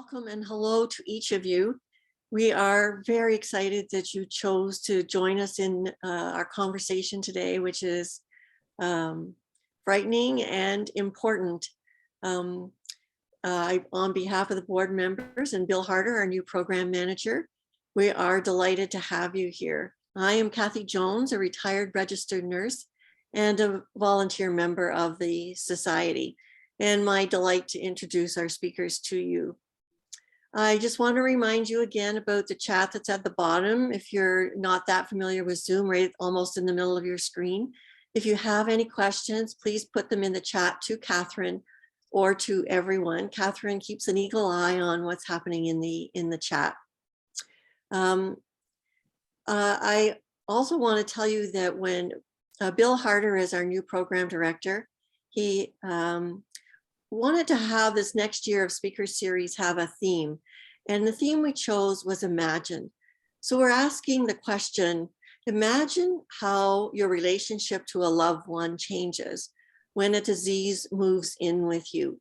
Welcome and hello to each of you. We are very excited that you chose to join us in our conversation today, which is frightening and important. On behalf of the board members and Bill Harder, our new program manager, we are delighted to have you here. I am Cathy Jones, a retired registered nurse and a volunteer member of the society, and my delight to introduce our speakers to you. I just want to remind you again about the chat that's at the bottom. If you're not that familiar with Zoom, right almost in the middle of your screen. If you have any questions, please put them in the chat to Catherine or to everyone. Catherine keeps an eagle eye on what's happening in the chat. I also want to tell you that when Bill Harder is our new program director, he wanted to have this next year of Speaker Series have a theme. And the theme we chose was imagine. So we're asking the question, imagine how your relationship to a loved one changes when a disease moves in with you.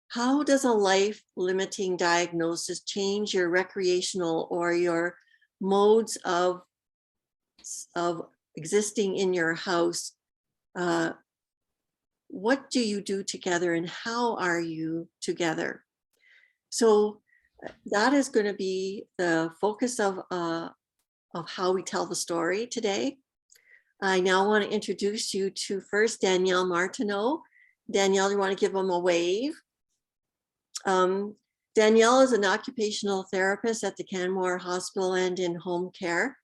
How does a life-limiting diagnosis change your recreational or your modes of existing in your house? What do you do together and how are you together? So that is going to be the focus of how we tell the story today. I now want to introduce you to first Danielle Martineau. Danielle, you want to give them a wave? Danielle is an occupational therapist at the Canmore Hospital and in home care.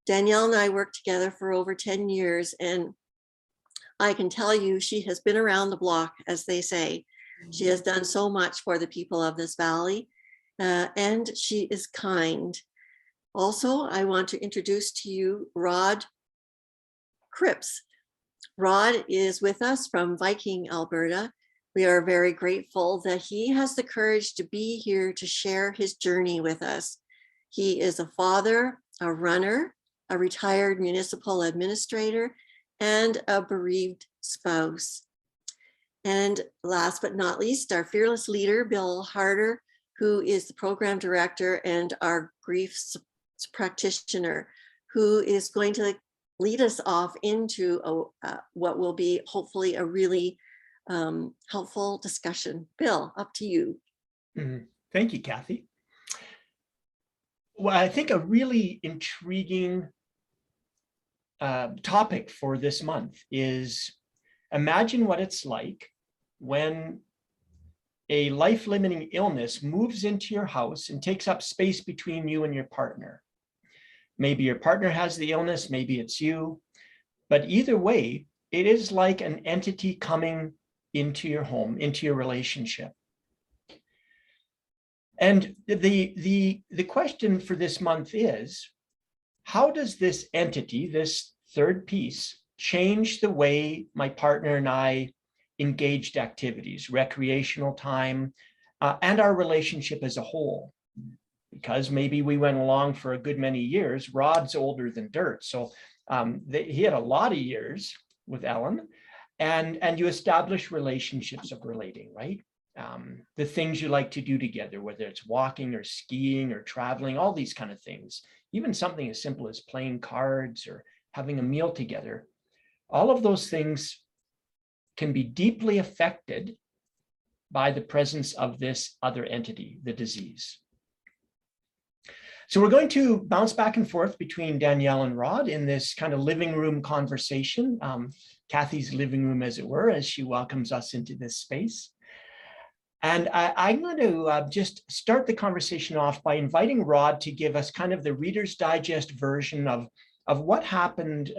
Danielle and I worked together for over 10 years, and I can tell you she has been around the block, as they say. She has done so much for the people of this valley, and she is kind. Also, I want to introduce to you Rod Cripps. Rod is with us from Viking, Alberta. We are very grateful that he has the courage to be here to share his journey with us. He is a father, a runner, a retired municipal administrator, and a bereaved spouse. And last but not least, our fearless leader, Bill Harder, who is the program director and our grief practitioner, who is going to lead us off into what will be hopefully a really helpful discussion. Bill, up to you. Thank you, Cathy. Well, I think a really intriguing topic for this month is imagine what it's like when a life-limiting illness moves into your house and takes up space between you and your partner. Maybe your partner has the illness, maybe it's you, but either way, it is like an entity coming into your home, into your relationship. And the question for this month is, how does this entity, this third piece, change the way my partner and I engaged activities, recreational time, and our relationship as a whole? Because maybe we went along for a good many years. Rod's older than dirt, so he had a lot of years with Ellen, and you establish relationships of relating, right? The things you like to do together, whether it's walking or skiing or traveling, all these kind of things. Even something as simple as playing cards or having a meal together. All of those things can be deeply affected by the presence of this other entity, the disease. So we're going to bounce back and forth between Danielle and Rod in this kind of living room conversation, Cathy's living room, as it were, as she welcomes us into this space. And I'm going to just start the conversation off by inviting Rod to give us kind of the Reader's Digest version of what happened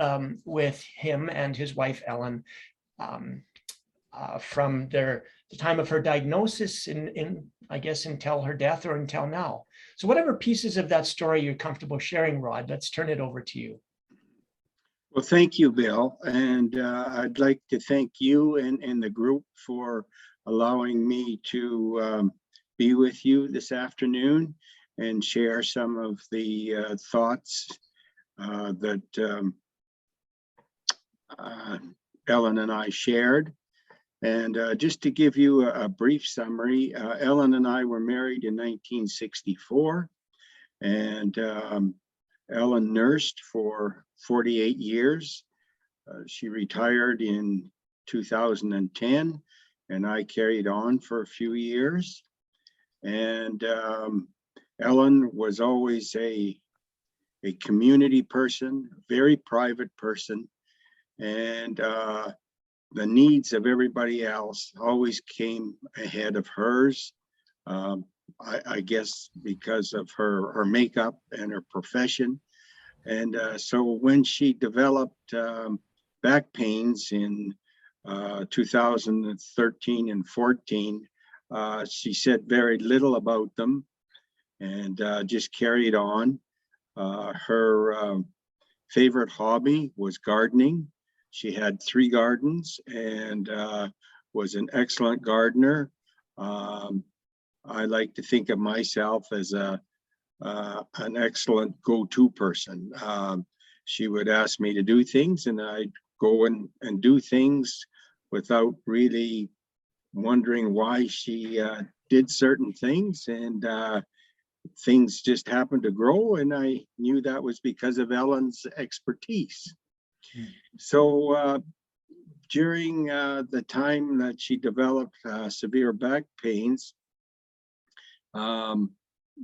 with him and his wife, Ellen, from the time of her diagnosis I guess, until her death or until now. So whatever pieces of that story you're comfortable sharing, Rod, let's turn it over to you. Well, thank you, Bill. And I'd like to thank you and the group for allowing me to be with you this afternoon and share some of the thoughts that Ellen and I shared. And just to give you a brief summary, Ellen and I were married in 1964, and Ellen nursed for 48 years. She retired in 2010, and I carried on for a few years. And Ellen was always a community person, very private person, and the needs of everybody else always came ahead of hers. I guess because of her makeup and her profession. And so when she developed back pains in 2013 and 14, she said very little about them and just carried on. Her favorite hobby was gardening. She had 3 gardens and was an excellent gardener. I like to think of myself as an excellent go-to person. She would ask me to do things, and I'd go and do things without really wondering why she did certain things, and things just happened to grow, and I knew that was because of Ellen's expertise. So during the time that she developed severe back pains,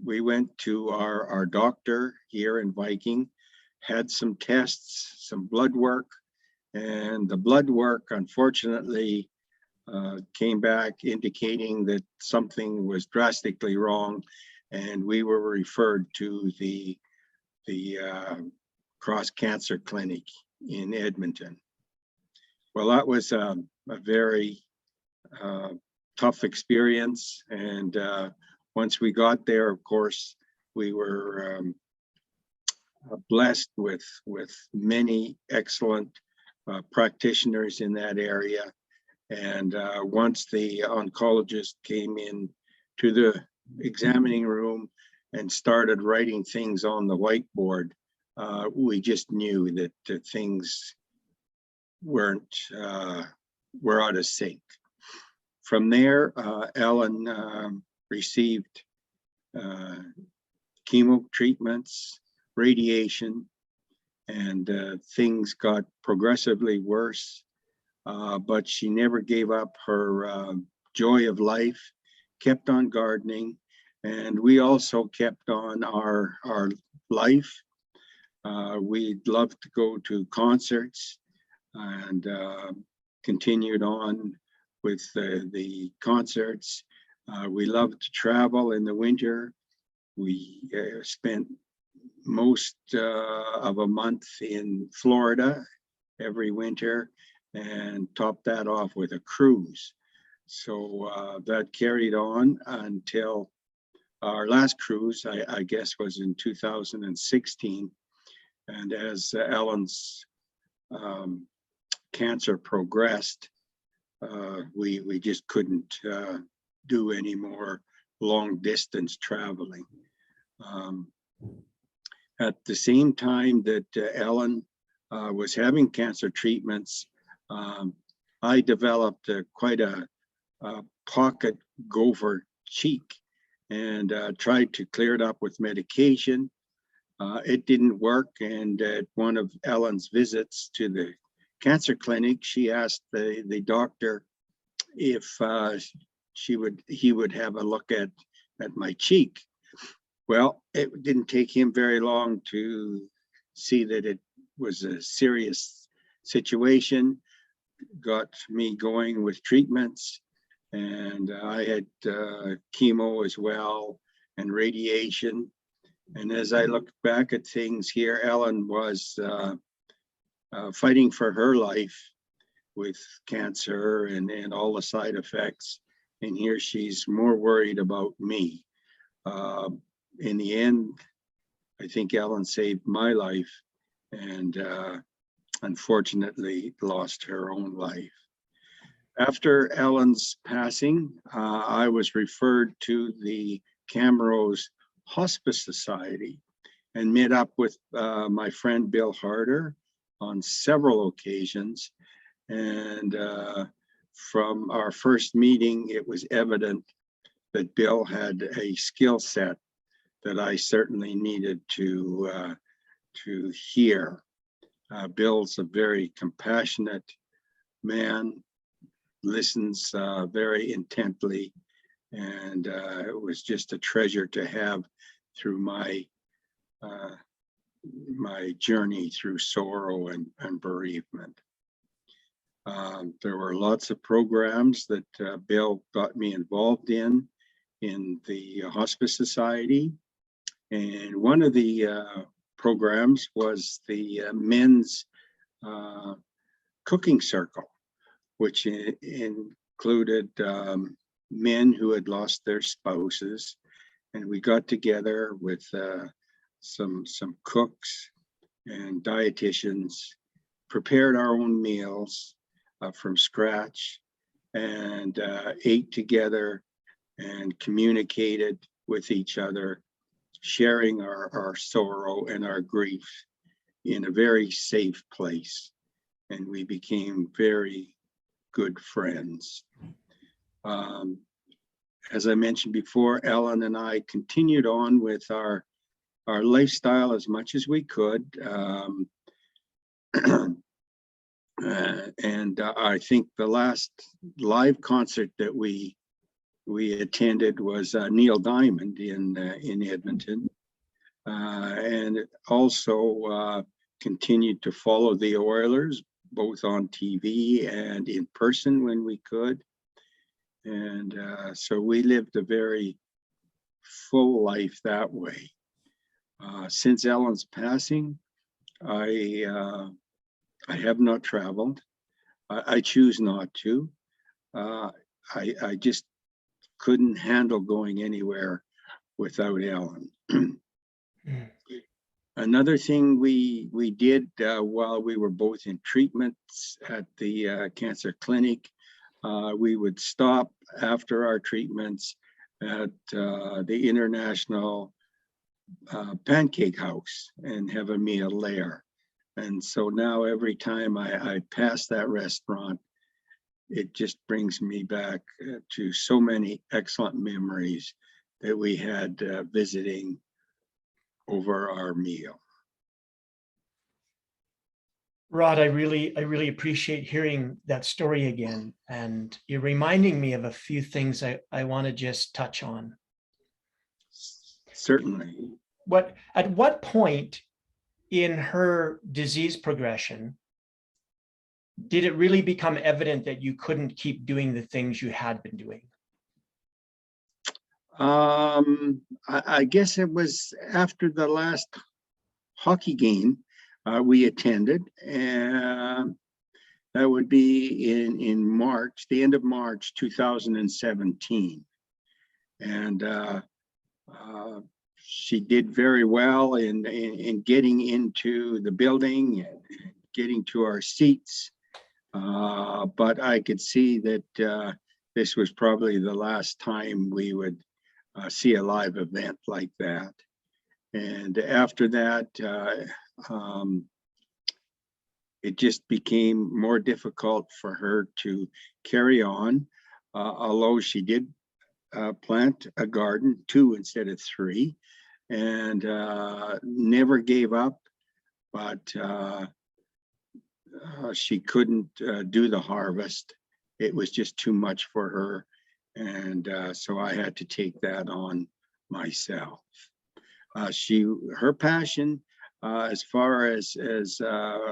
we went to our doctor here in Viking, had some tests, some blood work, and the blood work unfortunately came back indicating that something was drastically wrong, and we were referred to the Cross Cancer Clinic in Edmonton. Well, that was a very tough experience, and once we got there, of course, we were blessed with many excellent practitioners in that area. And once the oncologist came in to the examining room and started writing things on the whiteboard, we just knew that things were out of sync. From there, Ellen received chemo treatments, radiation, and things got progressively worse. But she never gave up her joy of life, kept on gardening, and we also kept on our life. We'd love to go to concerts and continued on with the concerts. We loved to travel in the winter. We spent most of a month in Florida every winter and topped that off with a cruise. So that carried on until our last cruise, I guess, was in 2016. And as Ellen's cancer progressed, we just couldn't do any more long distance traveling. At the same time that Ellen was having cancer treatments, I developed quite a pocket gopher cheek and tried to clear it up with medication. It didn't work, and at one of Ellen's visits to the cancer clinic, she asked the doctor if he would have a look at my cheek. Well, it didn't take him very long to see that it was a serious situation, got me going with treatments, and I had chemo as well and radiation. And as I look back at things here, Ellen was fighting for her life with cancer and all the side effects. And here she's more worried about me. In the end, I think Ellen saved my life and unfortunately lost her own life. After Ellen's passing, I was referred to the Camrose Hospice Society and met up with my friend Bill Harder on several occasions. And from our first meeting, it was evident that Bill had a skill set that I certainly needed to hear. Bill's a very compassionate man, listens very intently, and it was just a treasure to have through my journey through sorrow and bereavement. There were lots of programs that Bill got me involved in the Hospice Society. And one of the programs was the men's cooking circle, which included men who had lost their spouses. And we got together with some cooks and dietitians, prepared our own meals from scratch, and ate together and communicated with each other, sharing our sorrow and our grief in a very safe place. And we became very good friends. As I mentioned before, Ellen and I continued on with our lifestyle as much as we could. And I think the last live concert that we attended was Neil Diamond in Edmonton, and also continued to follow the Oilers both on TV and in person when we could. And so we lived a very full life that way. Since Ellen's passing, I have not traveled. I choose not to. I just couldn't handle going anywhere without Ellen. Another thing we did while we were both in treatments at the cancer clinic, we would stop after our treatments at the International Pancake House and have a meal there. And so now every time I pass that restaurant, it just brings me back to so many excellent memories that we had visiting over our meal. Rod, I really appreciate hearing that story again. And you're reminding me of a few things I want to just touch on. Certainly. At what point in her disease progression did it really become evident that you couldn't keep doing the things you had been doing? I guess it was after the last hockey game we attended, and that would be in March, the end of March 2017. And she did very well in getting into the building and getting to our seats. But I could see that this was probably the last time we would see a live event like that. And after that, it just became more difficult for her to carry on, although she did plant a garden, 2 instead of 3, and never gave up, but she couldn't do the harvest. It was just too much for her, and so I had to take that on myself. Her passion as far as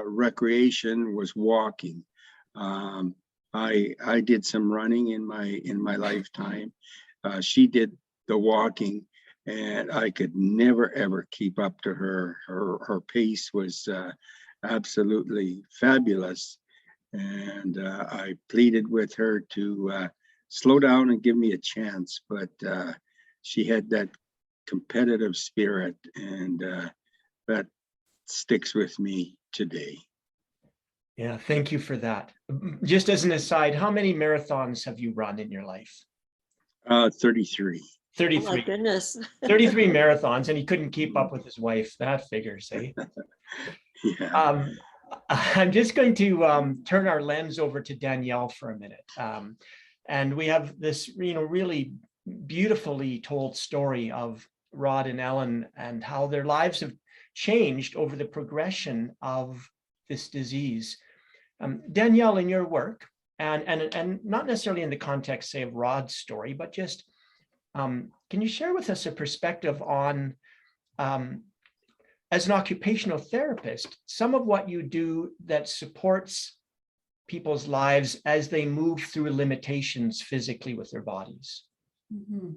recreation was walking. I did some running in my lifetime. She did the walking, and I could never ever keep up to her. Her pace was absolutely fabulous, and I pleaded with her to slow down and give me a chance, but she had that competitive spirit, and that sticks with me today. Yeah, thank you for that. Just as an aside, how many marathons have you run in your life? 33. 33. Oh my goodness. 33 marathons, and he couldn't keep up with his wife. That figures, eh? Yeah. I'm just going to turn our lens over to Danielle for a minute. And we have this, really beautifully told story of Rod and Ellen and how their lives have changed over the progression of this disease. Danielle, in your work, and not necessarily in the context, say, of Rod's story, but just can you share with us a perspective on, as an occupational therapist, some of what you do that supports people's lives as they move through limitations physically with their bodies? Mm-hmm.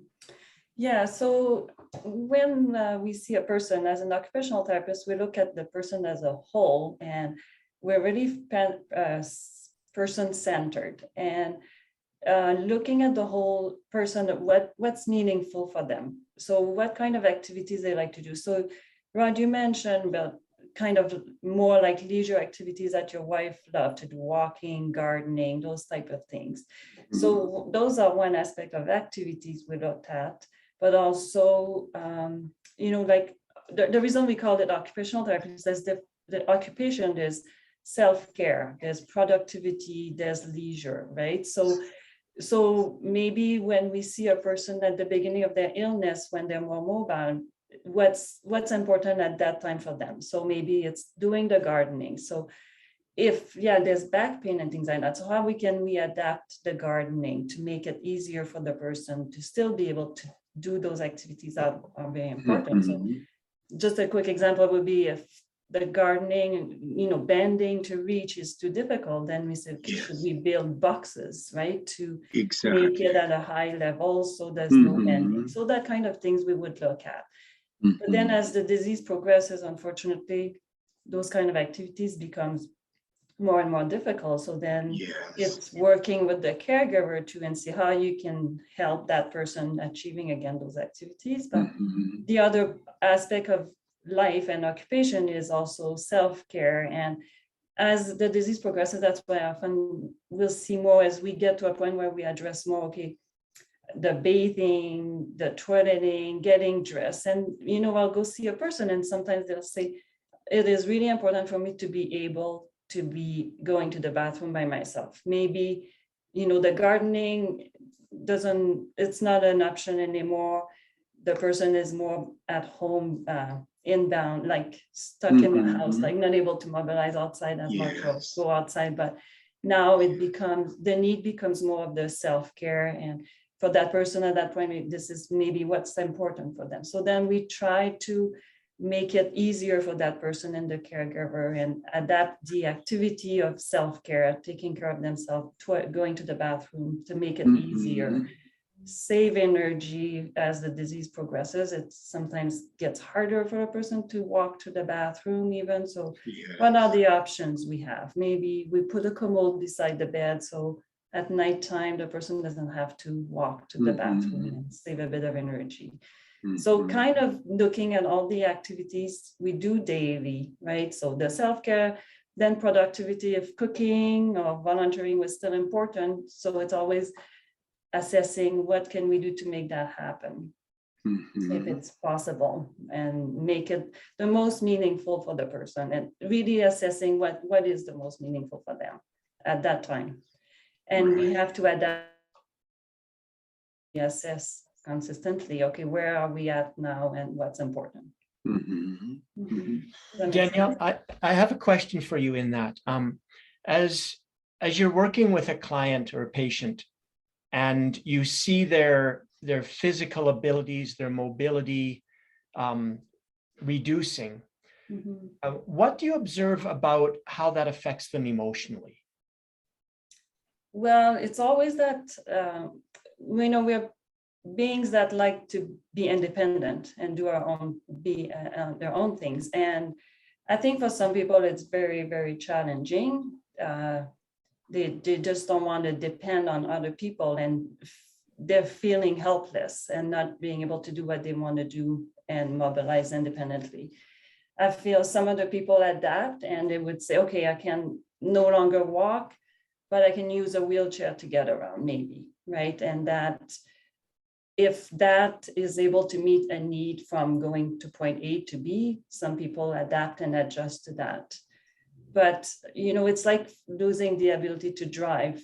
Yeah, so when we see a person as an occupational therapist, we look at the person as a whole, and we're really person-centered, and looking at the whole person, what's meaningful for them. So what kind of activities they like to do. So Rod, you mentioned about kind of more like leisure activities that your wife loved to do, walking, gardening, those type of things. So those are one aspect of activities we looked at, but also, like the reason we call it occupational therapy is the occupation is self-care, there's productivity, there's leisure, right? So maybe when we see a person at the beginning of their illness, when they're more mobile, what's important at that time for them. So maybe it's doing the gardening. So if, there's back pain and things like that. So how can we adapt the gardening to make it easier for the person to still be able to do those activities that are very important. So just a quick example would be if the gardening, bending to reach is too difficult, then we said, should we build boxes, right? To make it at a high level so there's no bending. So that kind of things we would look at. But then as the disease progresses, unfortunately, those kind of activities becomes more and more difficult. So then it's working with the caregiver to and see how you can help that person achieving again those activities. But the other aspect of life and occupation is also self-care. And as the disease progresses, that's why often we'll see more as we get to a point where we address more, okay, the bathing, the toileting, getting dressed. And, I'll go see a person and sometimes they'll say, it is really important for me to be able to be going to the bathroom by myself. Maybe, the gardening it's not an option anymore. The person is more at home, inbound, like stuck in the house, like not able to mobilize outside as much or go outside. But now the need becomes more of the self-care. And for that person at that point, this is maybe what's important for them. So then we try to make it easier for that person and the caregiver and adapt the activity of self-care, taking care of themselves, going to the bathroom to make it easier, save energy as the disease progresses. It sometimes gets harder for a person to walk to the bathroom even. So what are the options we have? Maybe we put a commode beside the bed. So at nighttime, the person doesn't have to walk to the bathroom and save a bit of energy. So kind of looking at all the activities we do daily, right? So the self-care, then productivity of cooking or volunteering was still important. So it's always assessing what can we do to make that happen, if it's possible, and make it the most meaningful for the person, and really assessing what is the most meaningful for them at that time. And we have to adapt, assess consistently, okay, where are we at now and what's important. Danielle, I have a question for you in that. As you're working with a client or a patient and you see their physical abilities, their mobility reducing, what do you observe about how that affects them emotionally? Well, it's always that, we're beings that like to be independent and do their own things. And I think for some people, it's very, very challenging. They just don't want to depend on other people, and they're feeling helpless and not being able to do what they want to do and mobilize independently. I feel some other people adapt and they would say, okay, I can no longer walk, but I can use a wheelchair to get around maybe, right? And that if that is able to meet a need from going to point A to B, some people adapt and adjust to that. but, you know, it's like losing the ability to drive.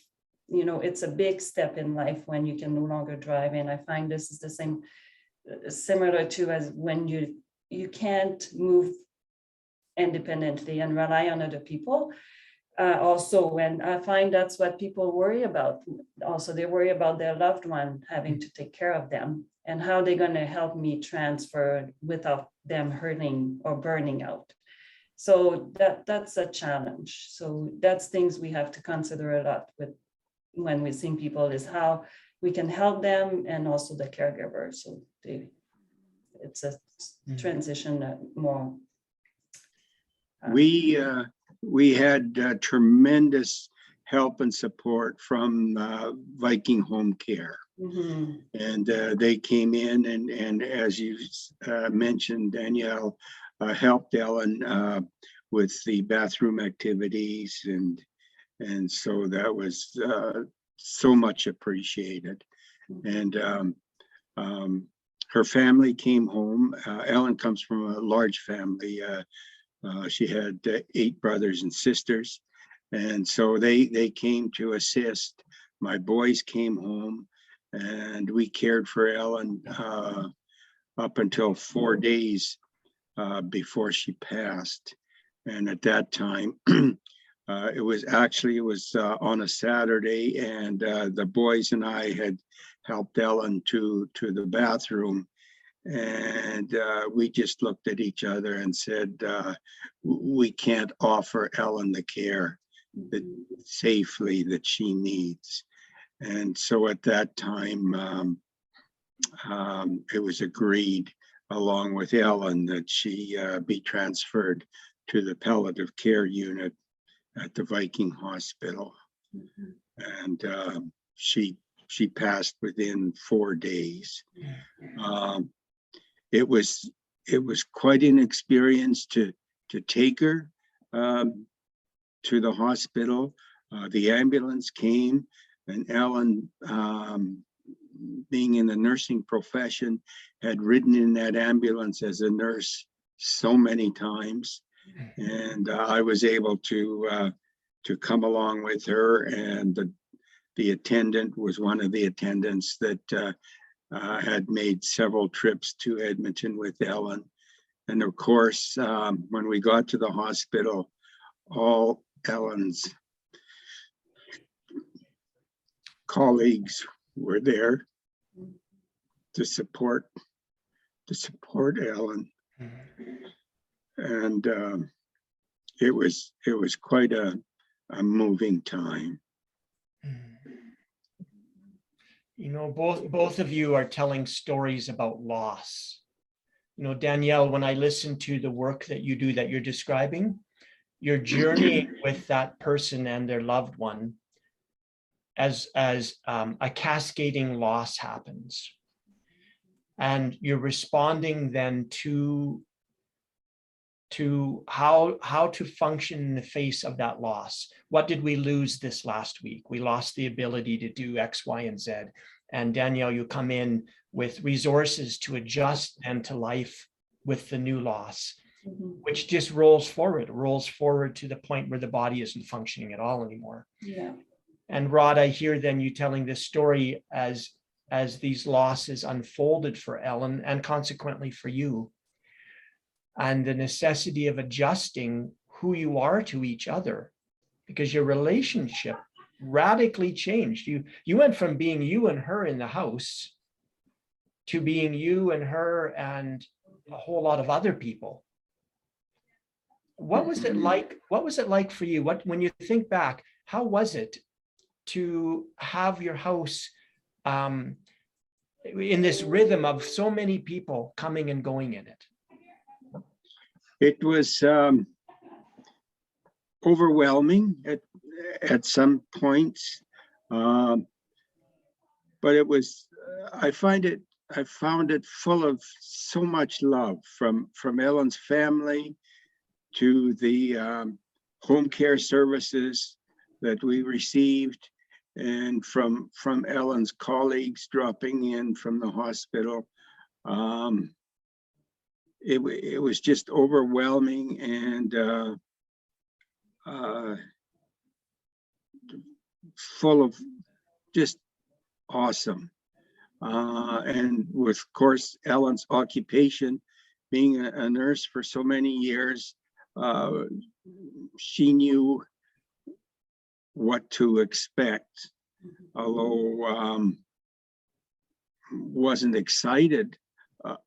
You know, it's a big step in life when you can no longer drive. And I find this is the same, similar to as when you can't move independently and rely on other people. Also, when I find that's what people worry about. Also, they worry about their loved one having to take care of them and how they're going to help me transfer without them hurting or burning out. So that's a challenge. So that's things we have to consider a lot with when we're seeing people, is how we can help them and also the caregiver. So it's a transition more. We had tremendous help and support from Viking Home Care. Mhm. And they came in and as you mentioned, Danielle, helped Ellen with the bathroom activities. And so that was so much appreciated. And her family came home. Ellen comes from a large family. She had 8 brothers and sisters. And so they came to assist. My boys came home and we cared for Ellen up until 4 days before she passed. And at that time, it was on a Saturday, and the boys and I had helped Ellen to the bathroom. And we just looked at each other and said, we can't offer Ellen the care safely that she needs. And so at that time, it was agreed along with Ellen that she be transferred to the palliative care unit at the Viking Hospital. And she passed within 4 days. It was quite an experience to take her to the hospital. The ambulance came, and Ellen, being in the nursing profession, had ridden in that ambulance as a nurse so many times. And I was able to come along with her, and the attendant was one of the attendants that had made several trips to Edmonton with Ellen. And of course, when we got to the hospital, all Ellen's colleagues were there to support Ellen. And it was quite a moving time. You know, both of you are telling stories about loss. You know, Danielle, when I listen to the work that you do, that you're describing, you're journeying with that person and their loved one as a cascading loss happens. And you're responding then to how to function in the face of that loss. What did we lose this last week? We lost the ability to do X, Y, and Z. And Danielle, you come in with resources to adjust and to life with the new loss, which just rolls forward to the point where the body isn't functioning at all anymore. Yeah. And Rod, I hear then you telling this story as these losses unfolded for Ellen and consequently for you, and the necessity of adjusting who you are to each other, because your relationship radically changed. You went from being you and her in the house to being you and her and a whole lot of other people. What was it like? What was it like for you? When you think back, how was it to have your house in this rhythm of so many people coming and going in it? It was overwhelming at some points, but it was. I found it full of so much love from Ellen's family to the home care services that we received, and from Ellen's colleagues dropping in from the hospital. It was just overwhelming, and full of just awesome. And with, of course, Ellen's occupation, being a nurse for so many years, she knew what to expect, although wasn't excited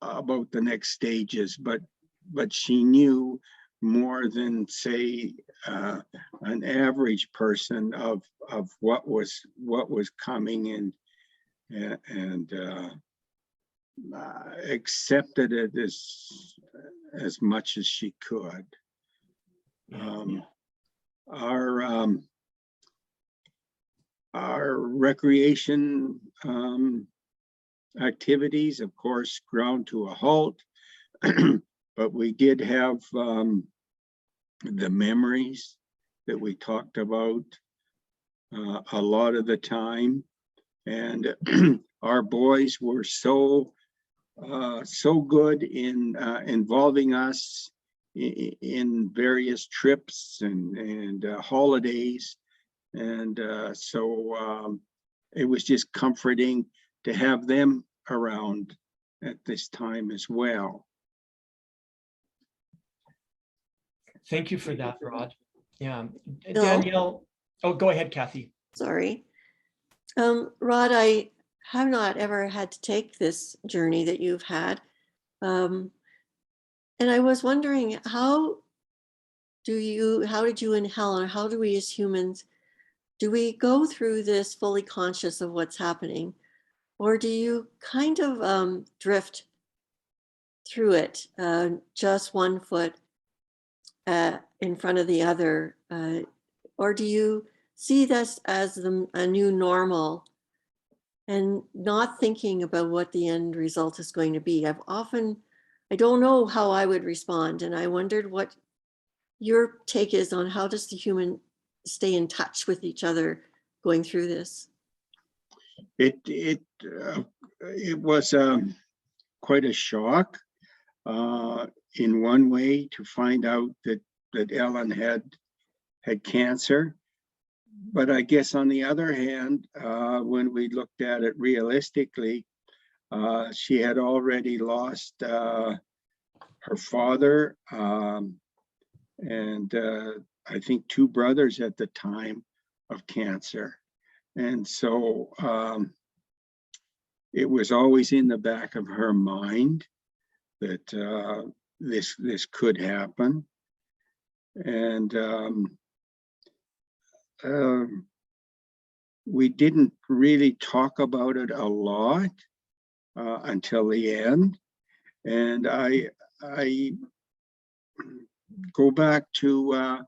about the next stages, but she knew more than, say, an average person of what was coming, and accepted it as much as she could. Our recreation activities, of course, ground to a halt, but we did have the memories that we talked about a lot of the time, and our boys were so good in involving us in various trips and holidays, and so it was just comforting to have them around at this time as well. Thank you for that, Rod. Yeah, Bill? Danielle. Oh, go ahead, Cathy. Sorry. Rod, I have not ever had to take this journey that you've had. And I was wondering, how did you and Helen, how do we as humans, do we go through this fully conscious of what's happening? Or do you kind of drift through it, just one foot in front of the other? Or do you see this as a new normal and not thinking about what the end result is going to be? I don't know how I would respond, and I wondered what your take is on how does the human stay in touch with each other going through this? It was quite a shock in one way to find out that Ellen had cancer. But I guess on the other hand, when we looked at it realistically, she had already lost her father and I think 2 brothers at the time of cancer. And so it was always in the back of her mind that this could happen. And we didn't really talk about it a lot until the end. And I go back to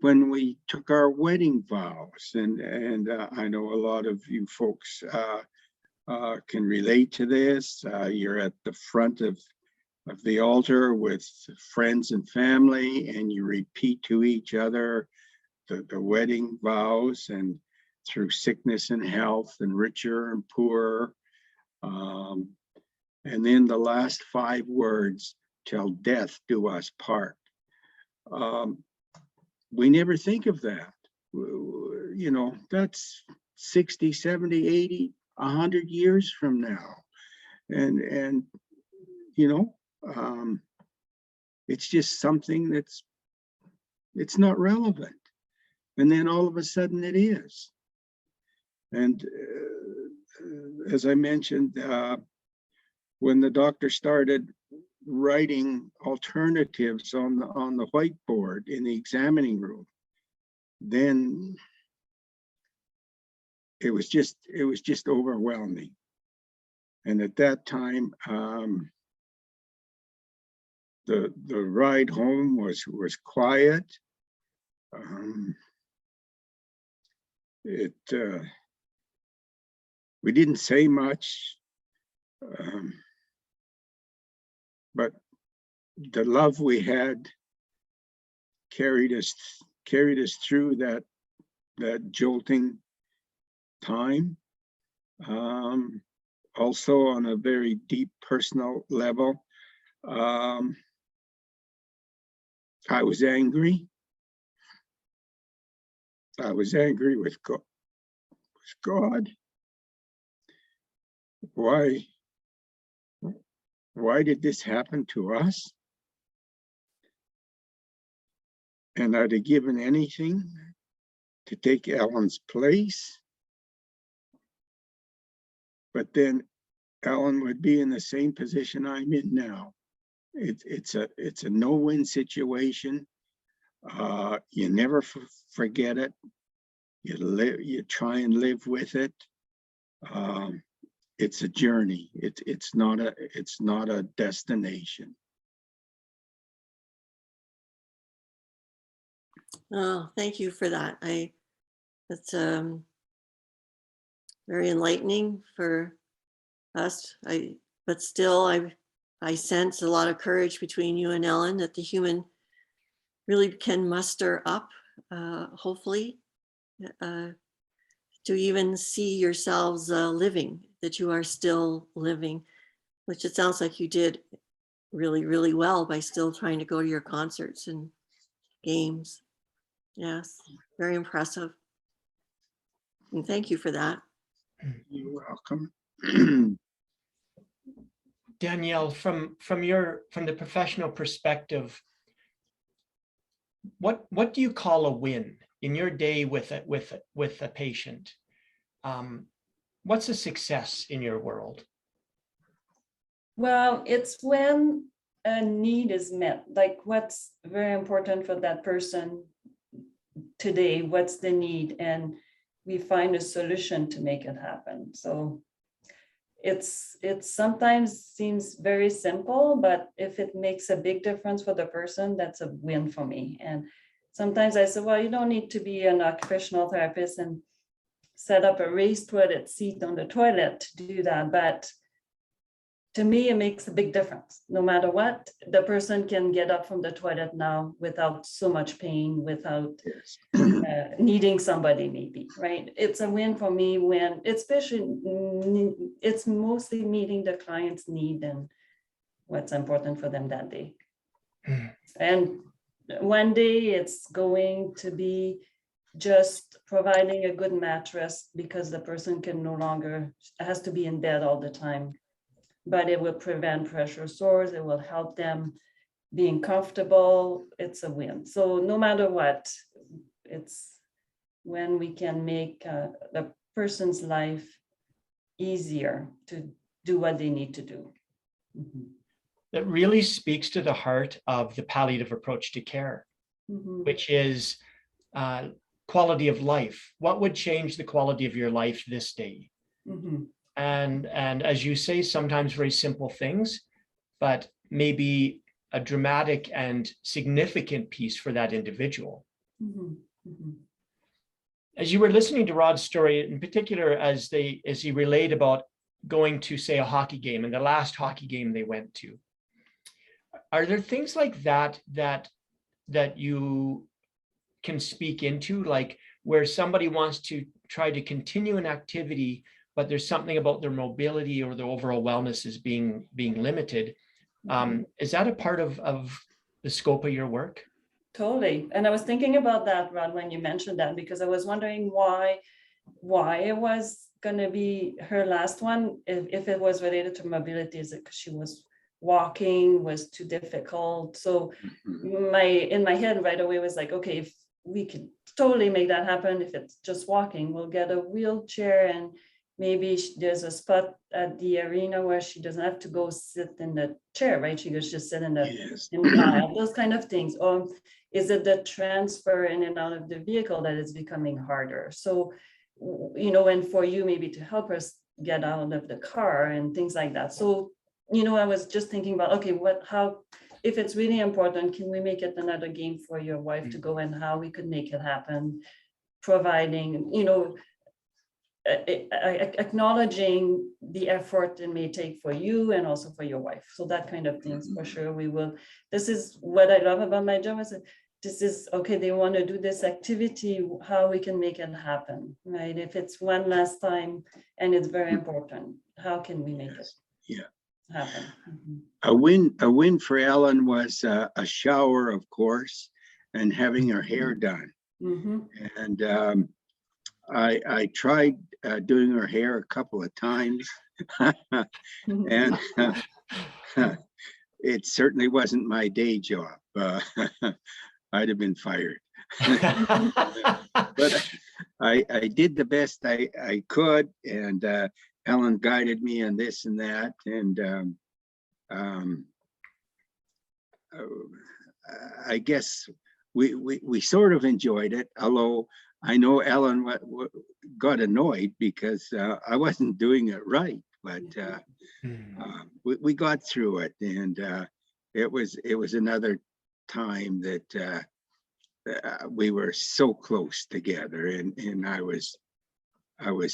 when we took our wedding vows, and I know a lot of you folks can relate to this. You're at the front of the altar with friends and family, and you repeat to each other the wedding vows, and through sickness and health, and richer and poorer. And then the last 5 words, till death do us part. We never think of that. You know, that's 60, 70, 80, 100 years from now. And you know, it's just something it's not relevant. And then all of a sudden it is. And as I mentioned, when the doctor started writing alternatives on the whiteboard in the examining room, then it was just overwhelming. And at that time, the ride home was quiet. We didn't say much, but the love we had carried us through that jolting time. Also on a very deep personal level, I was angry. I was angry with God. Why did this happen to us? And I'd have given anything to take Ellen's place. But then Ellen would be in the same position I'm in now. It's a no-win situation. You never forget it. You try and live with it. It's a journey. It's not a destination. Oh, thank you for that. That's very enlightening for us. But still, I sense a lot of courage between you and Ellen, that the human really can muster up, hopefully, to even see yourselves living, that you are still living, which it sounds like you did really, really well by still trying to go to your concerts and games. Yes, very impressive. And thank you for that. You're welcome. Danielle, from the professional perspective, what do you call a win in your day with a patient? What's a success in your world? Well, it's when a need is met, like what's very important for that person today, what's the need, and we find a solution to make it happen. So it sometimes seems very simple, but if it makes a big difference for the person, that's a win for me. And sometimes I say, well, you don't need to be an occupational therapist and set up a raised toilet seat on the toilet to do that. But to me, it makes a big difference. No matter what, the person can get up from the toilet now without so much pain, without needing somebody, maybe, right? It's a win for me when, especially, it's mostly meeting the client's need and what's important for them that day. And one day it's going to be just providing a good mattress because the person can no longer, has to be in bed all the time. But it will prevent pressure sores. It will help them being comfortable. It's a win. So no matter what, it's when we can make the person's life easier to do what they need to do. That really speaks to the heart of the palliative approach to care, which is quality of life. What would change the quality of your life this day? And as you say, sometimes very simple things, but maybe a dramatic and significant piece for that individual. As you were listening to Rod's story, in particular, as he relayed about going to, say, a hockey game, and the last hockey game they went to, are there things like that you can speak into, like where somebody wants to try to continue an activity, but there's something about their mobility or their overall wellness is being limited? Is that a part of the scope of your work? Totally. And I was thinking about that, Rod, when you mentioned that, because I was wondering why it was going to be her last one, if it was related to mobility. Is it because she was walking was too difficult? So in my head right away was like, okay, if we could totally make that happen, if it's just walking, we'll get a wheelchair, and maybe there's a spot at the arena where she doesn't have to go sit in the chair, right? She could just sit in the aisle, those kind of things. Or is it the transfer in and out of the vehicle that is becoming harder? So, and for you maybe to help us get out of the car and things like that. So, I was just thinking about, okay, how, if it's really important, can we make it another game for your wife to go, and how we could make it happen, providing, acknowledging the effort it may take for you and also for your wife. So that kind of things, for sure we will. This is what I love about my job, is that this is, okay, they want to do this activity, how we can make it happen, right? If it's one last time and it's very important, how can we make it happen? A win for Ellen was a shower, of course, and having her hair done. Mhm. And I tried doing her hair a couple of times, and it certainly wasn't my day job. I'd have been fired. But I did the best I could, and Ellen guided me on this and that, and I guess we sort of enjoyed it, although I know Ellen got annoyed because I wasn't doing it right, but we got through it, and it was another time that we were so close together, and I was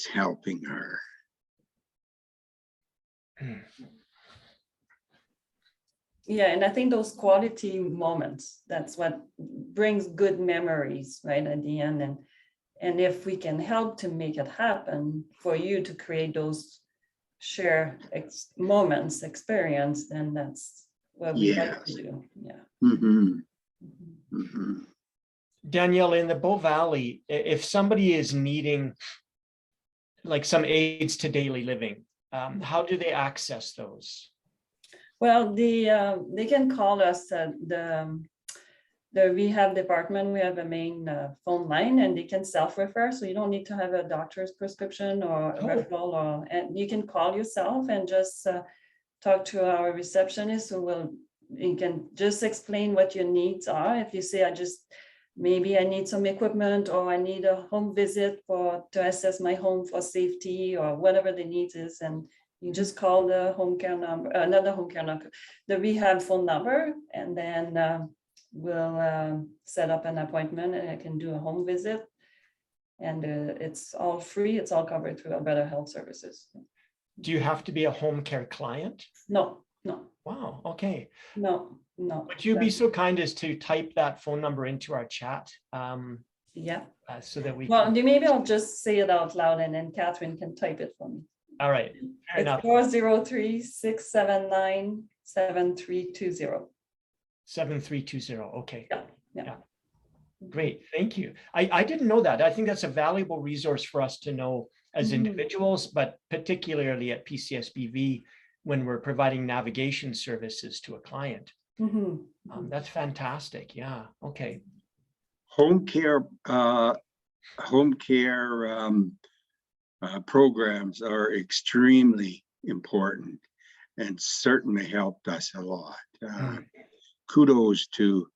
helping her. Yeah, and I think those quality moments, that's what brings good memories, right, at the end. And if we can help to make it happen for you to create those share moments, experience, then that's what we like to do. Yeah. Mhm. Mhm. Mhm. Danielle, in the Bow Valley, if somebody is needing like some aids to daily living, how do they access those? Well, they can call us at the rehab department. We have a main phone line, and they can self-refer. So you don't need to have a doctor's prescription or a referral, and you can call yourself and just talk to our receptionist, who you can just explain what your needs are. If you say, maybe I need some equipment, or I need a home visit to assess my home for safety, or whatever the needs is, and you just call the home care number, not the home care number, the rehab phone number, and then we'll set up an appointment, and I can do a home visit. And it's all free. It's all covered through Alberta Health Services. Do you have to be a home care client? No. Wow, okay. No. Would you be so kind as to type that phone number into our chat? Yeah. So that we Well, can... maybe I'll just say it out loud, and then Catherine can type it for me. All right, fair enough. 403-679-7320. 7320, okay. Yeah. Great, thank you. I didn't know that. I think that's a valuable resource for us to know as individuals, but particularly at PCSBV when we're providing navigation services to a client. That's fantastic. Yeah, okay. Home care programs are extremely important and certainly helped us a lot. Kudos to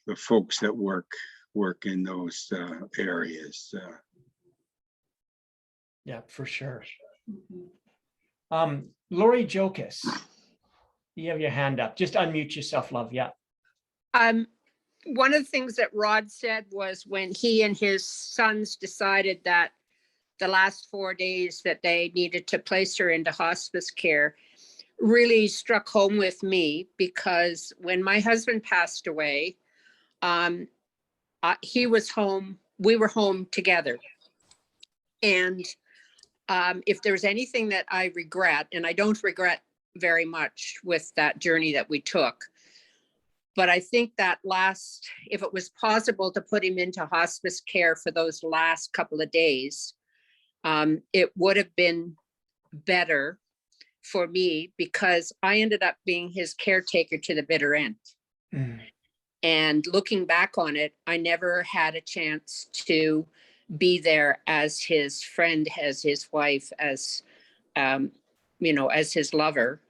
the folks that work in those areas. Yeah, for sure. Lori Jokas, you have your hand up. Just unmute yourself, love. Yeah. One of the things that Rod said was when he and his sons decided that the last 4 days that they needed to place her into hospice care really struck home with me, because when my husband passed away, he was home, we were home together. And if there's anything that I regret, and I don't regret very much with that journey that we took, but I think that if it was possible to put him into hospice care for those last couple of days, it would have been better for me, because I ended up being his caretaker to the bitter end. And looking back on it, I never had a chance to be there as his friend, as his wife, as as his lover,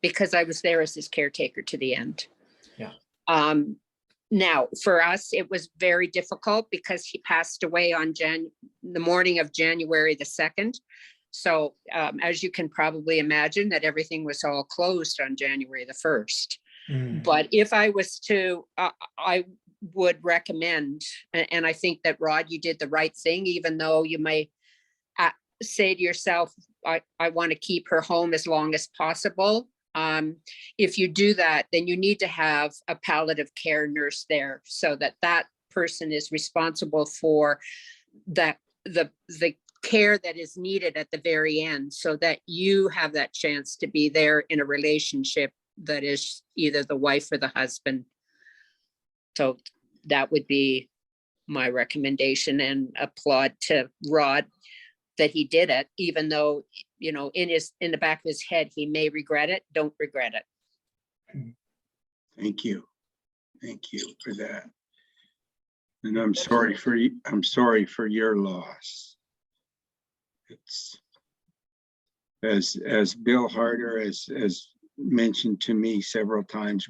because I was there as his caretaker to the end. Yeah. Now, for us, it was very difficult because he passed away on the morning of January the 2nd. So as you can probably imagine, that everything was all closed on January the 1st. But if I was to, I would recommend, and I think that, Rod, you did the right thing, even though you may say to yourself, I want to keep her home as long as possible. If you do that, then you need to have a palliative care nurse there, so that person is responsible for the care that is needed at the very end, so that you have that chance to be there in a relationship that is either the wife or the husband. So that would be my recommendation, and applaud to Rod that he did it, even though, you know, in the back of his head, he may regret it. Don't regret it. Thank you. Thank you for that. And I'm sorry for you. I'm sorry for your loss. It's as Bill Harder has mentioned to me several times,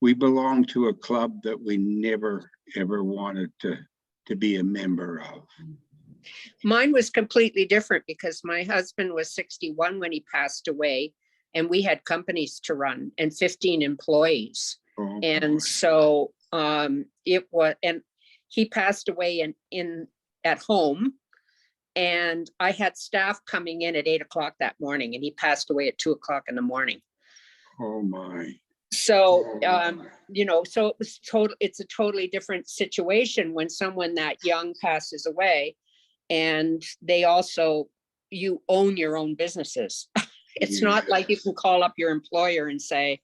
we belong to a club that we never ever wanted to be a member of. Mine was completely different because my husband was 61 when he passed away, and we had companies to run and 15 employees. Oh, And boy. so it was, and he passed away at home, and I had staff coming in at 8 o'clock that morning, and he passed away at 2 o'clock in the morning. Oh my. So, you know, so it's a totally different situation when someone that young passes away, and they also, you own your own businesses. It's not like you can call up your employer and say,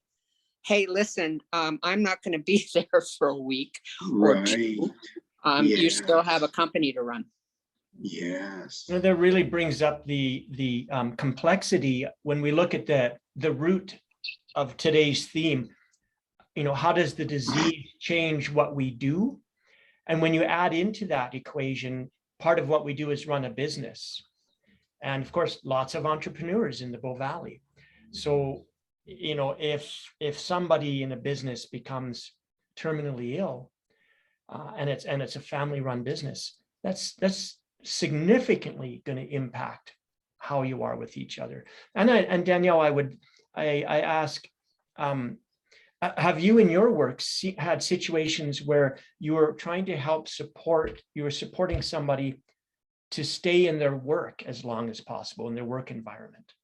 hey, listen, I'm not going to be there for a week or two. You still have a company to run. Yes. You know, that really brings up the complexity when we look at the root of today's theme. You know, how does the disease change what we do? And when you add into that equation, part of what we do is run a business. And of course, lots of entrepreneurs in the Bow Valley. So, you know, if somebody in a business becomes terminally ill, and it's a family-run business, that's significantly going to impact how you are with each other. And Danielle, I ask, have you in your work had situations where you were trying to help you were supporting somebody to stay in their work as long as possible, in their work environment?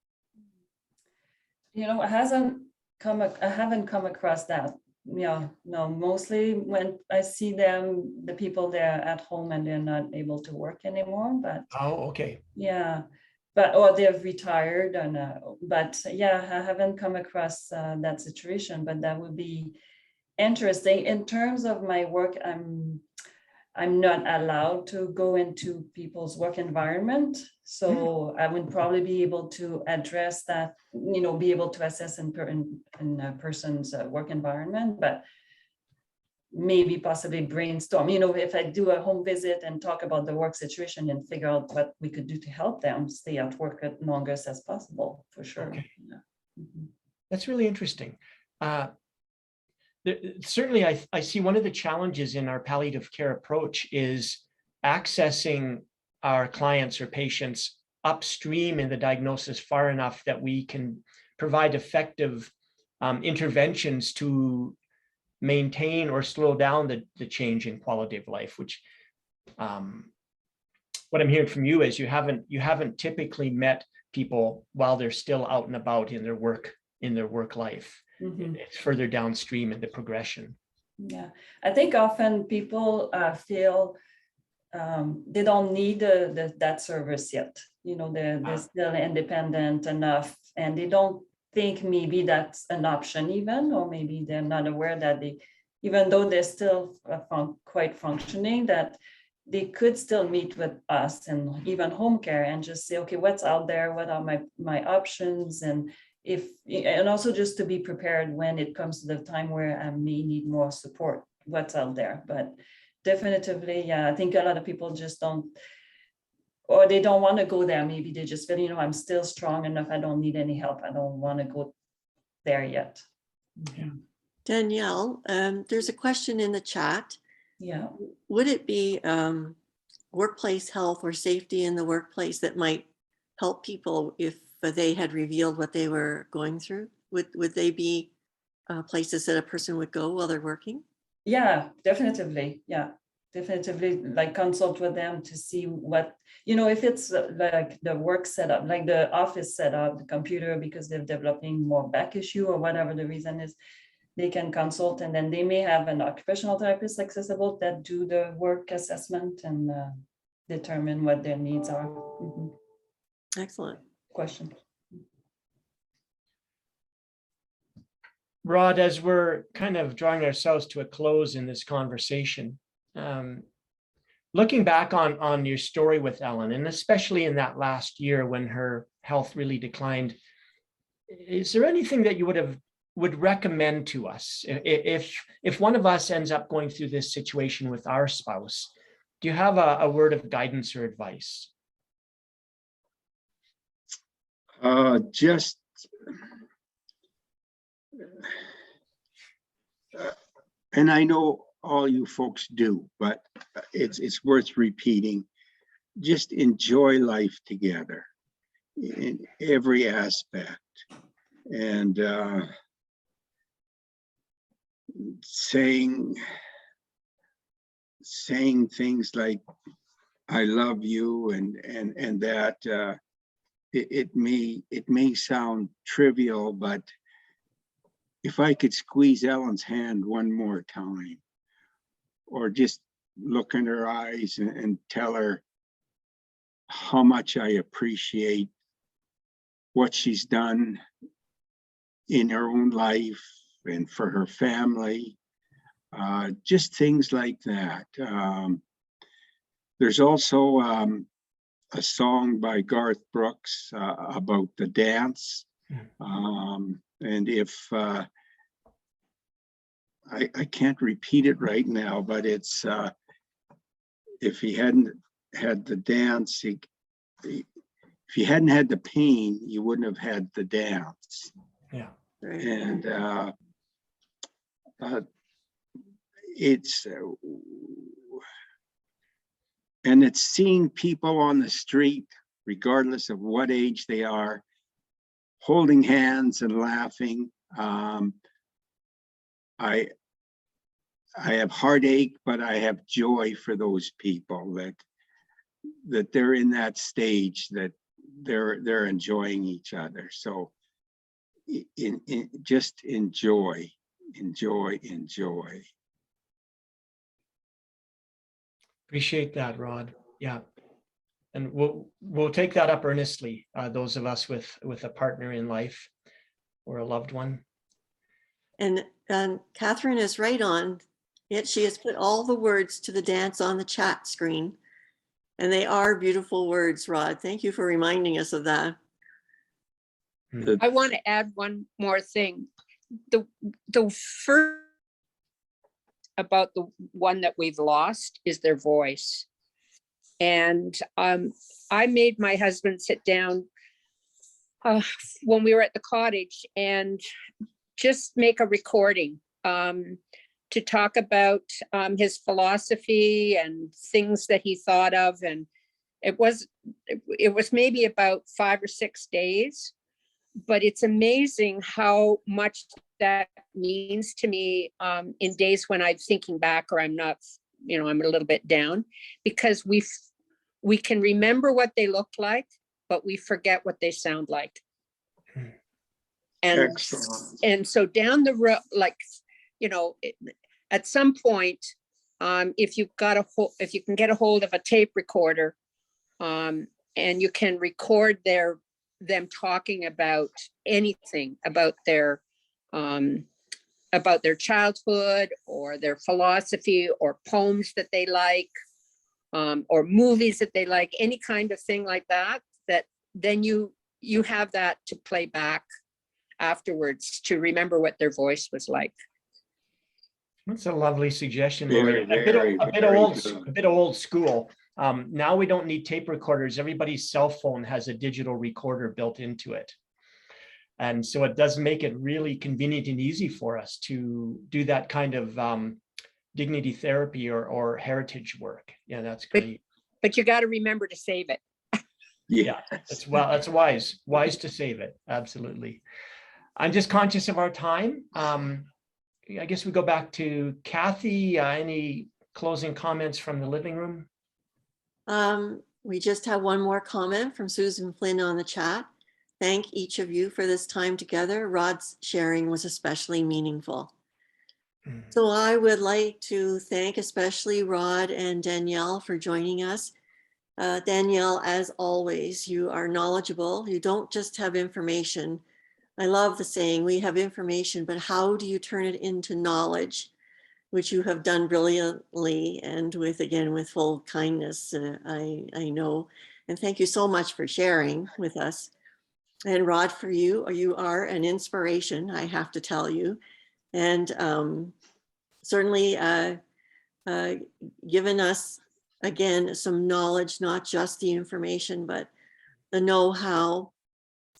You know, I haven't come across that. Yeah, no, mostly when I see them, the people they're at home and they're not able to work anymore, but Oh, okay. yeah, or they've retired, and but yeah, I haven't come across that situation, but that would be interesting. In terms of my work, I'm not allowed to go into people's work environment, so I would probably be able to address that, you know, be able to assess in a person's work environment, but maybe possibly brainstorm, you know, if I do a home visit and talk about the work situation and figure out what we could do to help them stay at work as longest as possible, for sure. Okay. Yeah. Mm-hmm. That's really interesting. Certainly, I see one of the challenges in our palliative care approach is accessing our clients or patients upstream in the diagnosis far enough that we can provide effective interventions to maintain or slow down the change in quality of life, which what I'm hearing from you is you haven't typically met people while they're still out and about in their work life. Mm-hmm. It's further downstream in the progression. Yeah, I think often people feel they don't need that service yet. You know, they're still independent enough, and they don't think maybe that's an option even, or maybe they're not aware that even though they're still quite functioning, that they could still meet with us and even home care and just say, okay, what's out there? What are my options? And also just to be prepared when it comes to the time where I may need more support, what's out there. But definitively, yeah, I think a lot of people just don't, or they don't want to go there. Maybe they just feel, you know, I'm still strong enough. I don't need any help. I don't want to go there yet. Yeah. Danielle, there's a question in the chat. Yeah. Would it be workplace health or safety in the workplace that might help people if they had revealed what they were going through? Would they be places that a person would go while they're working? Yeah, definitively. Yeah, definitely. Like consult with them to see what, you know, if it's like the work setup, like the office setup, the computer, because they're developing more back issue or whatever the reason is, they can consult, and then they may have an occupational therapist accessible that do the work assessment and determine what their needs are. Mm-hmm. Excellent. Question. Rod, as we're kind of drawing ourselves to a close in this conversation, looking back on your story with Ellen, and especially in that last year when her health really declined, is there anything that you would recommend to us if one of us ends up going through this situation with our spouse? Do you have a word of guidance or advice? Just and I know all you folks do, but it's worth repeating. Just enjoy life together in every aspect, and saying things like "I love you" and that it may sound trivial, but if I could squeeze Ellen's hand one more time, or just look in her eyes and tell her how much I appreciate what she's done in her own life and for her family, just things like that. There's also a song by Garth Brooks about the dance. And if I can't repeat it right now, but it's if he hadn't had the dance, if he hadn't had the pain, you wouldn't have had the dance. Yeah. Right. And it's seeing people on the street, regardless of what age they are, holding hands and laughing. I have heartache, but I have joy for those people that they're in that stage, that they're enjoying each other. So just enjoy. Appreciate that, Rod. Yeah. And we'll take that up earnestly, those of us with a partner in life or a loved one. And Catherine is right on it. She has put all the words to the dance on the chat screen. And they are beautiful words, Rod. Thank you for reminding us of that. I want to add one more thing. The first about the one that we've lost is their voice. And I made my husband sit down when we were at the cottage and just make a recording to talk about his philosophy and things that he thought of. And it was maybe about 5 or 6 days, but it's amazing how much that means to me in days when I'm thinking back, or I'm not, I'm a little bit down, because we can remember what they look like, but we forget what they sound like. And Excellent. And so down the road, at some point, if you can get a hold of a tape recorder, and you can record them talking about anything about their childhood or their philosophy or poems that they like, or movies that they like, any kind of thing like that, then you have that to play back afterwards to remember what their voice was like. That's a lovely suggestion. Very, A bit old school. Now we don't need tape recorders. Everybody's cell phone has a digital recorder built into it. And so it does make it really convenient and easy for us to do that kind of dignity therapy or heritage work. Yeah, that's great. But you got to remember to save it. Yeah, that's wise to save it. Absolutely. I'm just conscious of our time. I guess we go back to Cathy. Any closing comments from the living room? We just have one more comment from Susan Flynn on the chat. Thank each of you for this time together. Rod's sharing was especially meaningful. So I would like to thank especially Rod and Danielle for joining us. Danielle, as always, you are knowledgeable. You don't just have information, I love the saying, we have information, but how do you turn it into knowledge, which you have done brilliantly and with, again, with full kindness, I know. And thank you so much for sharing with us. And Rod, for you, you are an inspiration, I have to tell you. And certainly given us, again, some knowledge, not just the information, but the know-how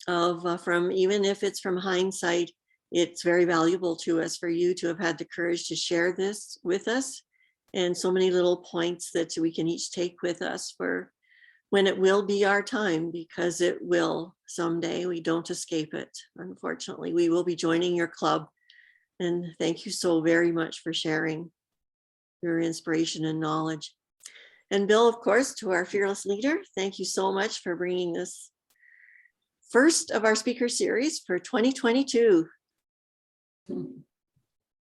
of from, even if it's from hindsight, it's very valuable to us for you to have had the courage to share this with us, and so many little points that we can each take with us for when it will be our time, because it will someday. We don't escape it, unfortunately. We will be joining your club, and thank you so very much for sharing your inspiration and knowledge. And Bill, of course, to our fearless leader, thank you so much for bringing this first of our speaker series for 2022.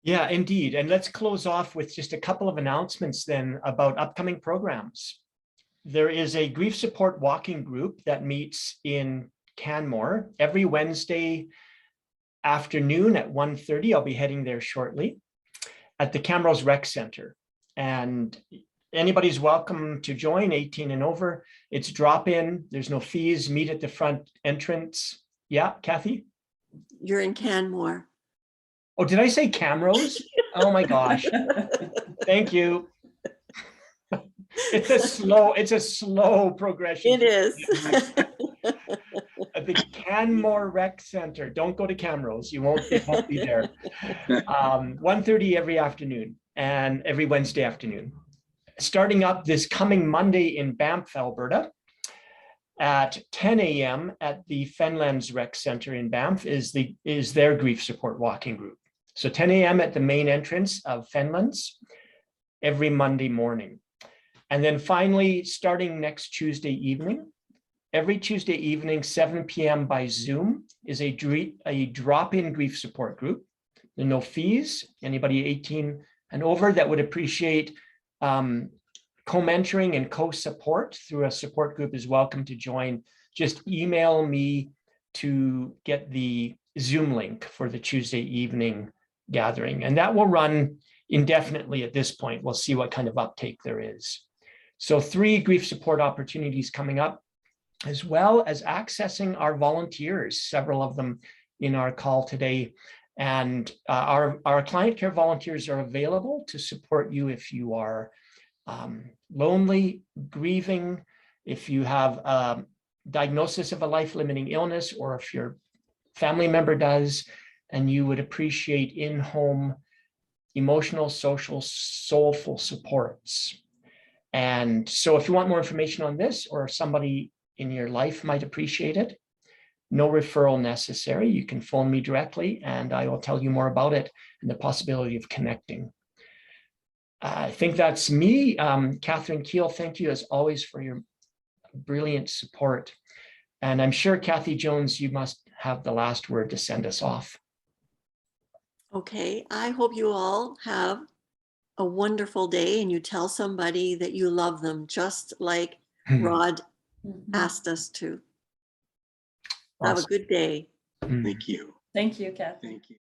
Yeah, indeed. And let's close off with just a couple of announcements then about upcoming programs. There is a grief support walking group that meets in Canmore every Wednesday afternoon at 1:30. I'll be heading there shortly at the Camrose Rec Center. And anybody's welcome to join, 18 and over. It's drop-in. There's no fees. Meet at the front entrance. Yeah, Cathy? You're in Canmore. Oh, did I say Camrose? Oh my gosh. Thank you. It's a slow progression. It is. At the Canmore Rec Center. Don't go to Camrose. You won't be there. 1:30 every afternoon and every Wednesday afternoon. Starting up this coming Monday in Banff, Alberta, at 10 a.m. at the Fenlands Rec Center in Banff is their grief support walking group. So 10 a.m. at the main entrance of Fenlands every Monday morning. And then finally, starting next Tuesday evening, every Tuesday evening, 7 p.m. by Zoom, is a drop-in grief support group. There are no fees. Anybody 18 and over that would appreciate co-mentoring and co-support through a support group is welcome to join. Just email me to get the Zoom link for the Tuesday evening gathering. And that will run indefinitely at this point. We'll see what kind of uptake there is. So 3 grief support opportunities coming up, as well as accessing our volunteers, several of them in our call today. And our client care volunteers are available to support you if you are lonely, grieving, if you have a diagnosis of a life-limiting illness, or if your family member does, and you would appreciate in-home emotional, social, soulful supports. And so if you want more information on this, or somebody in your life might appreciate it, no referral necessary. You can phone me directly and I will tell you more about it and the possibility of connecting. I think that's me. Catherine Keel, thank you as always for your brilliant support. And I'm sure Cathy Jones, you must have the last word to send us off. Okay, I hope you all have a wonderful day and you tell somebody that you love them, just like Rod asked us to. Have a good day. Thank you. Thank you, Cathy. Thank you.